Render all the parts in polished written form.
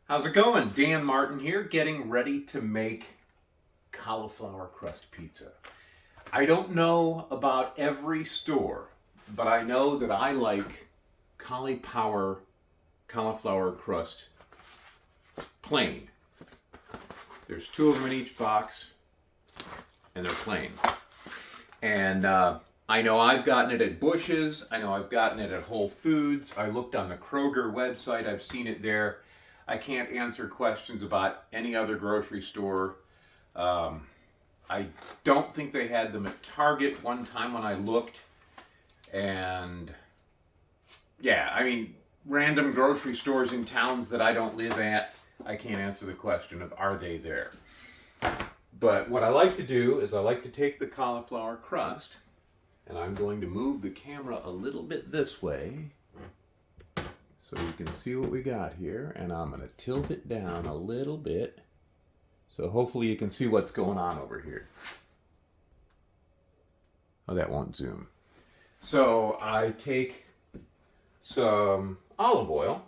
How's it going? Dan Martin here, getting ready to make cauliflower crust pizza. I don't know about every store, but I know that I like cauliflower crust plain. There's 2 of them in each box, and they're plain. And I know I've gotten it at Bush's. I know I've gotten it at Whole Foods. I looked on the Kroger website. I've seen it there. I can't answer questions about any other grocery store. I don't think they had them at Target one time when I looked. And yeah, I mean, random grocery stores in towns that I don't live at, I can't answer the question of are they there. But what I like to do is I like to take the cauliflower crust, and I'm going to move the camera a little bit this way so you can see what we got here, and I'm going to tilt it down a little bit so hopefully you can see what's going on over here. Oh, that won't zoom. So I take some olive oil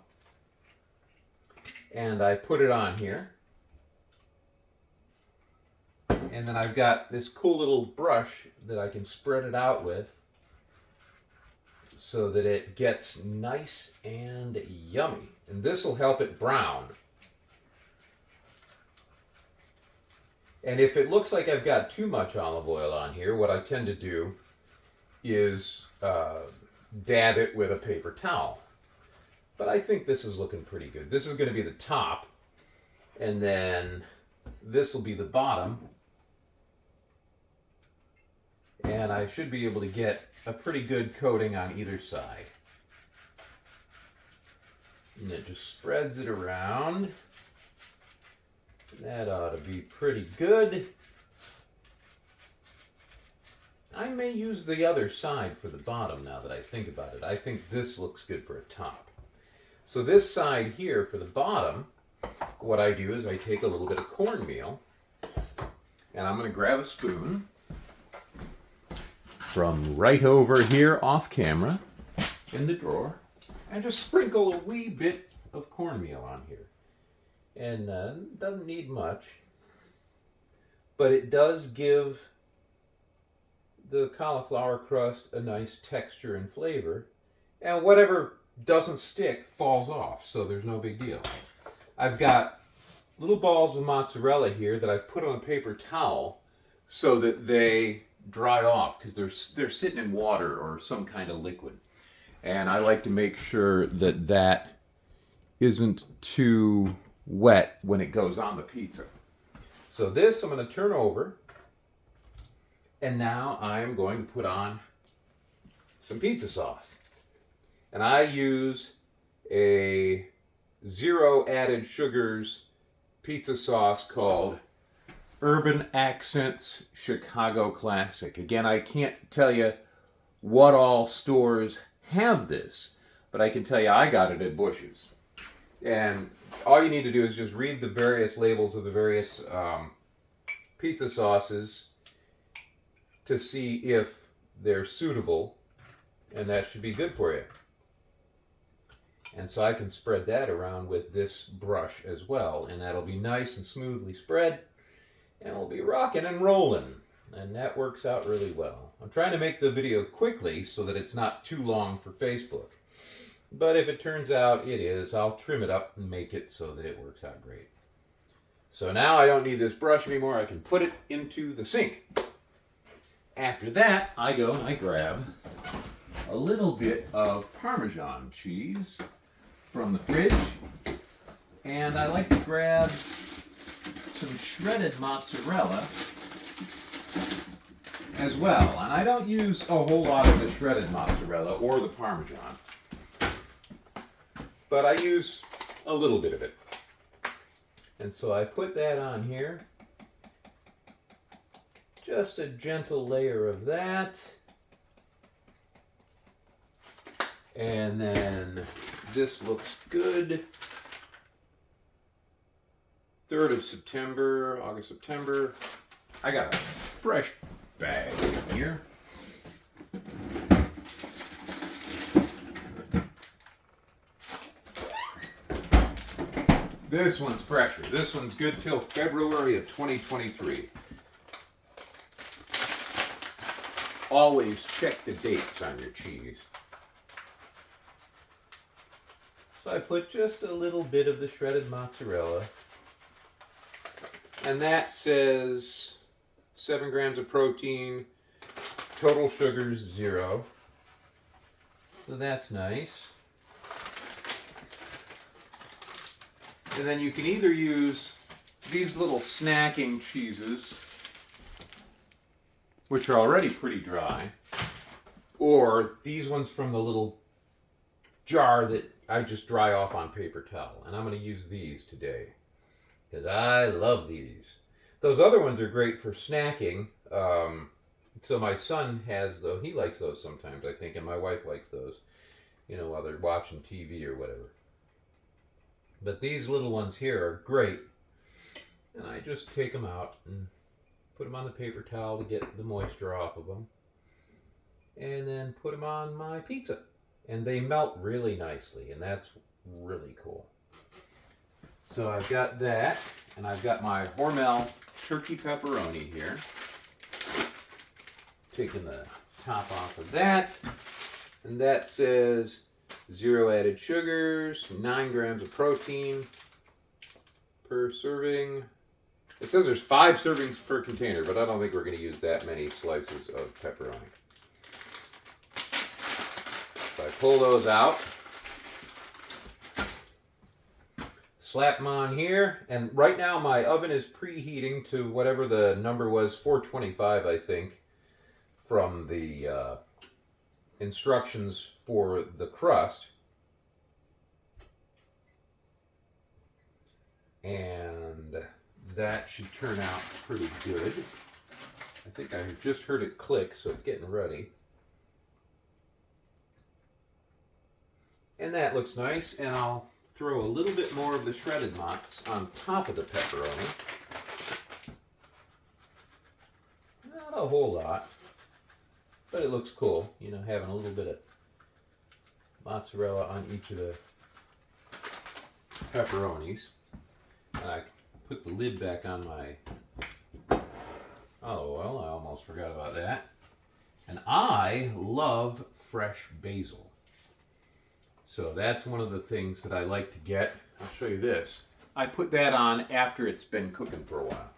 and I put it on here, and then I've got this cool little brush that I can spread it out with so that it gets nice and yummy. And this will help it brown. And if it looks like I've got too much olive oil on here, what I tend to do is dab it with a paper towel. But I think this is looking pretty good. This is going to be the top, and then this will be the bottom. And I should be able to get a pretty good coating on either side. And it just spreads it around. That ought to be pretty good. I may use the other side for the bottom now that I think about it. I think this looks good for a top. So this side here for the bottom, what I do is I take a little bit of cornmeal, and I'm going to grab a spoon from right over here off camera in the drawer, and just sprinkle a wee bit of cornmeal on here. And it doesn't need much, but it does give the cauliflower crust a nice texture and flavor, and whatever doesn't stick falls off, so there's no big deal. I've got little balls of mozzarella here that I've put on a paper towel so that they dry off, because they're sitting in water or some kind of liquid, and I like to make sure that that isn't too wet when it goes on the pizza. So this I'm going to turn over, and now I'm going to put on some pizza sauce, and I use a 0 added sugars pizza sauce called Urban Accents Chicago Classic. Again, I can't tell you what all stores have this, but I can tell you I got it at Bush's. And all you need to do is just read the various labels of the various pizza sauces to see if they're suitable, and that should be good for you. And so I can spread that around with this brush as well, and that'll be nice and smoothly spread. And we'll be rocking and rolling, and that works out really well. I'm trying to make the video quickly so that it's not too long for Facebook. But if it turns out it is, I'll trim it up and make it so that it works out great. So now I don't need this brush anymore. I can put it into the sink. After that, I go and I grab a little bit of Parmesan cheese from the fridge. And I like to grab some shredded mozzarella as well. And I don't use a whole lot of the shredded mozzarella or the Parmesan, but I use a little bit of it. And so I put that on here. Just a gentle layer of that. And then this looks good. 3rd of September, August, September. I got a fresh bag in here. This one's fresher. This one's good till February of 2023. Always check the dates on your cheese. So I put just a little bit of the shredded mozzarella. And that says 7 grams of protein, total sugars 0. So that's nice. And then you can either use these little snacking cheeses, which are already pretty dry, or these ones from the little jar that I just dry off on paper towel. And I'm going to use these today because I love these. Those other ones are great for snacking. So my son has those. He likes those sometimes, I think, and my wife likes those, you know, while they're watching TV or whatever. But these little ones here are great. And I just take them out and put them on the paper towel to get the moisture off of them. And then put them on my pizza. And they melt really nicely, and that's really cool. So I've got that, and I've got my Hormel turkey pepperoni here. Taking the top off of that. And that says 0 added sugars, 9 grams of protein per serving. It says there's 5 servings per container, but I don't think we're going to use that many slices of pepperoni. So I pull those out, slap them on here, and right now my oven is preheating to whatever the number was, 425 I think, from the instructions for the crust. And that should turn out pretty good. I think I just heard it click, so it's getting ready. And that looks nice, and I'll throw a little bit more of the shredded mozz on top of the pepperoni. Not a whole lot, but it looks cool, you know, having a little bit of mozzarella on each of the pepperonis. And I put the lid back on my... Oh, well, I almost forgot about that. And I love fresh basil. So that's one of the things that I like to get. I'll show you this. I put that on after it's been cooking for a while.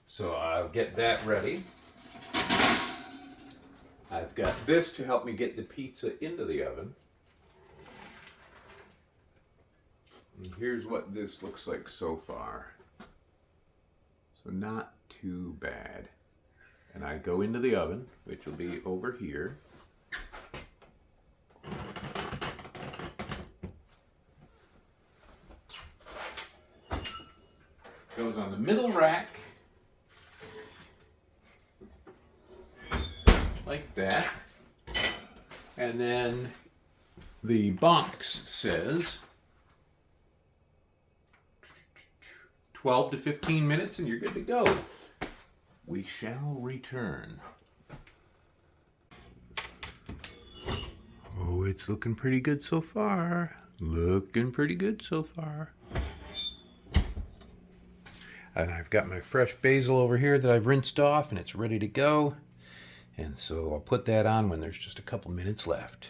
So I'll get that ready. I've got this to help me get the pizza into the oven. And here's what this looks like so far. So not too bad. And I go into the oven, which will be over here. Goes on the middle rack, like that. And then the box says 12 to 15 minutes and you're good to go. We shall return. Oh, it's looking pretty good so far. Looking pretty good so far. And I've got my fresh basil over here that I've rinsed off and it's ready to go. And so I'll put that on when there's just a couple minutes left.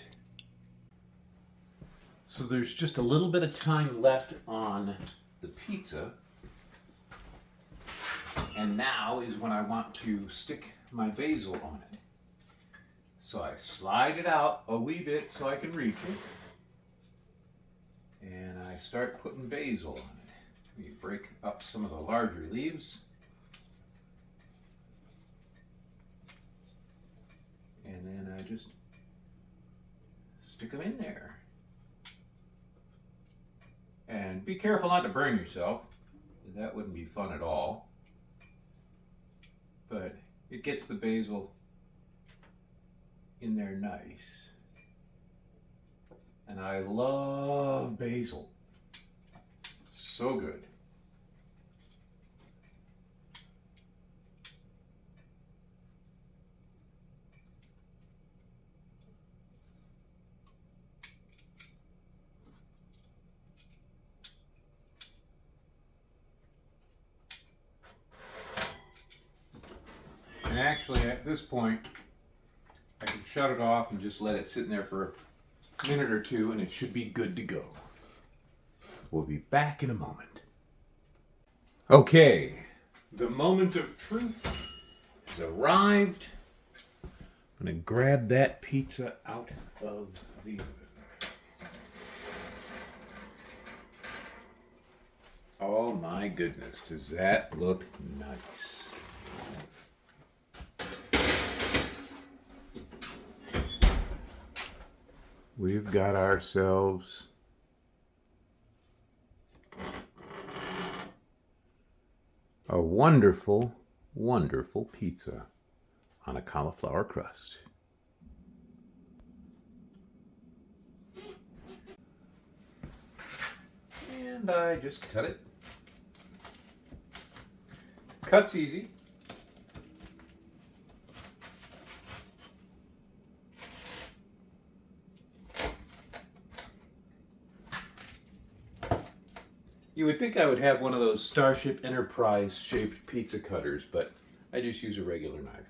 So there's just a little bit of time left on the pizza. And now is when I want to stick my basil on it. So I slide it out a wee bit so I can reach it. And I start putting basil on it. You break up some of the larger leaves. And then I just stick them in there. And be careful not to burn yourself. That wouldn't be fun at all. But it gets the basil in there nice. And I love basil. So good. actually, at this point, I can shut it off and just let it sit in there for a minute or two, and it should be good to go. We'll be back in a moment. Okay, the moment of truth has arrived. I'm going to grab that pizza out of the oven. Oh my goodness, does that look nice? We've got ourselves a wonderful, wonderful pizza on a cauliflower crust. And I just cut it. Cut's easy. You would think I would have one of those Starship Enterprise shaped pizza cutters, but I just use a regular knife.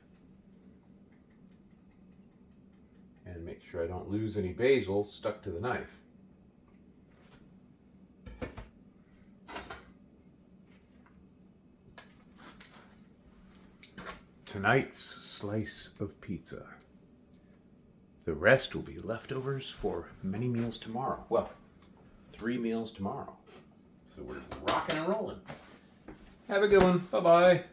And make sure I don't lose any basil stuck to the knife. Tonight's slice of pizza. The rest will be leftovers for many meals tomorrow. Well, 3 meals tomorrow. So we're rocking and rolling. Have a good one. Bye-bye.